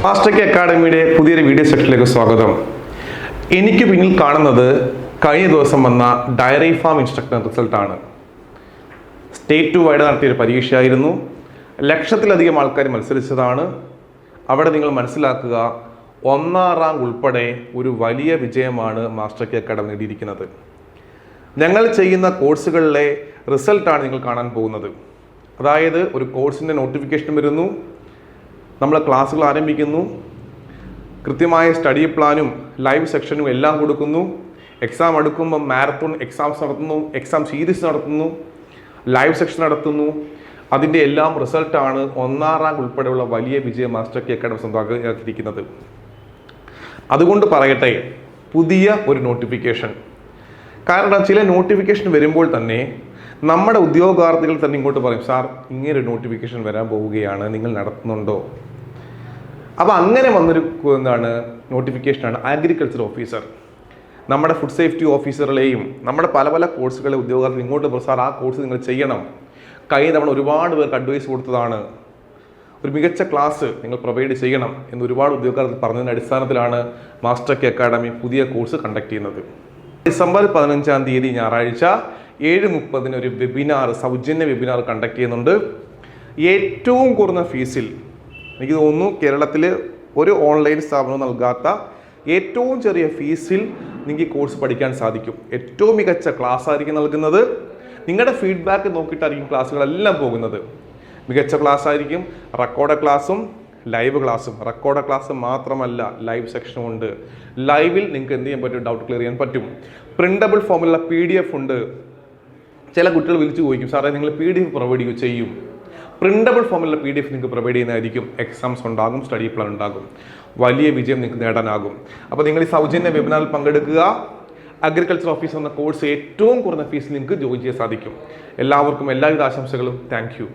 Master അക്കാഡമിയുടെ പുതിയൊരു video സെക്ഷനിലേക്ക് സ്വാഗതം. എനിക്ക് പിന്നിൽ കാണുന്നത് കഴിഞ്ഞ ദിവസം വന്ന ഡയറി ഫാം ഇൻസ്ട്രക്ടർ റിസൾട്ടാണ്. സ്റ്റേറ്റ് വൈഡ് നടത്തിയൊരു പരീക്ഷയായിരുന്നു. ലക്ഷത്തിലധികം ആൾക്കാർ മത്സരിച്ചതാണ്. അവിടെ നിങ്ങൾ മനസ്സിലാക്കുക, 1ാം റാങ്ക് ഉൾപ്പെടെ ഒരു വലിയ വിജയമാണ് മാസ്റ്റർ അക്കാഡമി നേടിയിരിക്കുന്നത്. ഞങ്ങൾ ചെയ്യുന്ന കോഴ്സുകളിലെ റിസൾട്ടാണ് നിങ്ങൾ കാണാൻ പോകുന്നത്. അതായത് ഒരു കോഴ്സിൻ്റെ നോട്ടിഫിക്കേഷൻ വരുന്നു, നമ്മൾ ക്ലാസ്സുകൾ ആരംഭിക്കുന്നു, കൃത്യമായ സ്റ്റഡി പ്ലാനും ലൈവ് സെക്ഷനും എല്ലാം കൊടുക്കുന്നു. എക്സാം അടുക്കുമ്പോൾ മാരത്തോൺ എക്സാംസ് നടത്തുന്നു, എക്സാം സീരീസ് നടത്തുന്നു, ലൈവ് സെക്ഷൻ നടത്തുന്നു. അതിൻ്റെ എല്ലാം റിസൾട്ടാണ് 1ാം റാങ്ക് ഉൾപ്പെടെയുള്ള വലിയ വിജയം മാസ്റ്റർ അക്കാഡമി സ്വന്തമാക്കിയിരിക്കുന്നത്. അതുകൊണ്ട് പറയട്ടെ, പുതിയ ഒരു നോട്ടിഫിക്കേഷൻ. കാരണം ചില നോട്ടിഫിക്കേഷൻ വരുമ്പോൾ തന്നെ നമ്മുടെ ഉദ്യോഗാർത്ഥികൾ തന്നെ ഇങ്ങോട്ട് പറയും, സാർ ഇങ്ങനൊരു നോട്ടിഫിക്കേഷൻ വരാൻ പോവുകയാണ്, നിങ്ങൾ നടത്തുന്നുണ്ടോ? അപ്പോൾ അങ്ങനെ വന്നൊരു നോട്ടിഫിക്കേഷനാണ് അഗ്രികൾച്ചർ ഓഫീസർ. നമ്മുടെ ഫുഡ് സേഫ്റ്റി ഓഫീസറിലെയും നമ്മുടെ പല പല കോഴ്സുകളെ ഉദ്യോഗാർത്ഥികൾ ഇങ്ങോട്ട് പറയും, സാർ ആ കോഴ്സ് നിങ്ങൾ ചെയ്യണം, കഴിഞ്ഞ തവണ ഒരുപാട് പേർക്ക് അഡ്വൈസ് കൊടുത്തതാണ്, ഒരു മികച്ച ക്ലാസ് നിങ്ങൾ പ്രൊവൈഡ് ചെയ്യണം എന്ന് ഒരുപാട് ഉദ്യോഗാർത്ഥികൾ പറഞ്ഞതിൻ്റെ അടിസ്ഥാനത്തിലാണ് മാസ്റ്റർ അക്കാഡമി പുതിയ കോഴ്സ് കണ്ടക്ട് ചെയ്യുന്നത്. ഡിസംബർ 15-ാം തീയതി ഞായറാഴ്ച 7:30 ഒരു വെബിനാർ, സൗജന്യ വെബിനാർ കണ്ടക്ട് ചെയ്യുന്നുണ്ട്. ഏറ്റവും കുറഞ്ഞ ഫീസിൽ, എനിക്ക് തോന്നുന്നു കേരളത്തിൽ ഒരു ഓൺലൈൻ സ്ഥാപനവും നൽകാത്ത ഏറ്റവും ചെറിയ ഫീസിൽ നിങ്ങൾക്ക് കോഴ്സ് പഠിക്കാൻ സാധിക്കും. ഏറ്റവും മികച്ച ക്ലാസ് ആയിരിക്കും നൽകുന്നത്. നിങ്ങളുടെ ഫീഡ്ബാക്ക് നോക്കിയിട്ടായിരിക്കും ക്ലാസ്സുകളെല്ലാം പോകുന്നത്. മികച്ച ക്ലാസ് ആയിരിക്കും. റെക്കോർഡ് ക്ലാസ്സും ലൈവ് ക്ലാസ്സും. റെക്കോർഡ് ക്ലാസ് മാത്രമല്ല, ലൈവ് സെക്ഷനും ഉണ്ട്. ലൈവിൽ നിങ്ങൾക്ക് എന്ത് ചെയ്യാൻ പറ്റും? ഡൗട്ട് ക്ലിയർ ചെയ്യാൻ പറ്റും. പ്രിന്റബിൾ ഫോമിലുള്ള PDF ഉണ്ട്. ചില കുട്ടികൾ വിളിച്ചു ചോദിക്കും, സാറേ നിങ്ങൾ PDF പ്രൊവൈഡ് ചെയ്യും. പ്രിന്റബിൾ ഫോമിലുള്ള PDF നിങ്ങൾക്ക് പ്രൊവൈഡ് ചെയ്യുന്നതായിരിക്കും. എക്സാംസ് ഉണ്ടാകും, സ്റ്റഡി പ്ലാൻ ഉണ്ടാകും. വലിയ വിജയം നിങ്ങൾക്ക് നേടാനാകും. അപ്പോൾ നിങ്ങൾ ഈ സൗജന്യ വെബിനാറിൽ പങ്കെടുക്കുക. അഗ്രികൾച്ചർ ഓഫീസർ എന്ന കോഴ്സ് ഏറ്റവും കുറഞ്ഞ ഫീസിൽ നിങ്ങൾക്ക് ജോയിൻ ചെയ്യാൻ സാധിക്കും. എല്ലാവർക്കും എല്ലാവിധ ആശംസകളും. Thank you.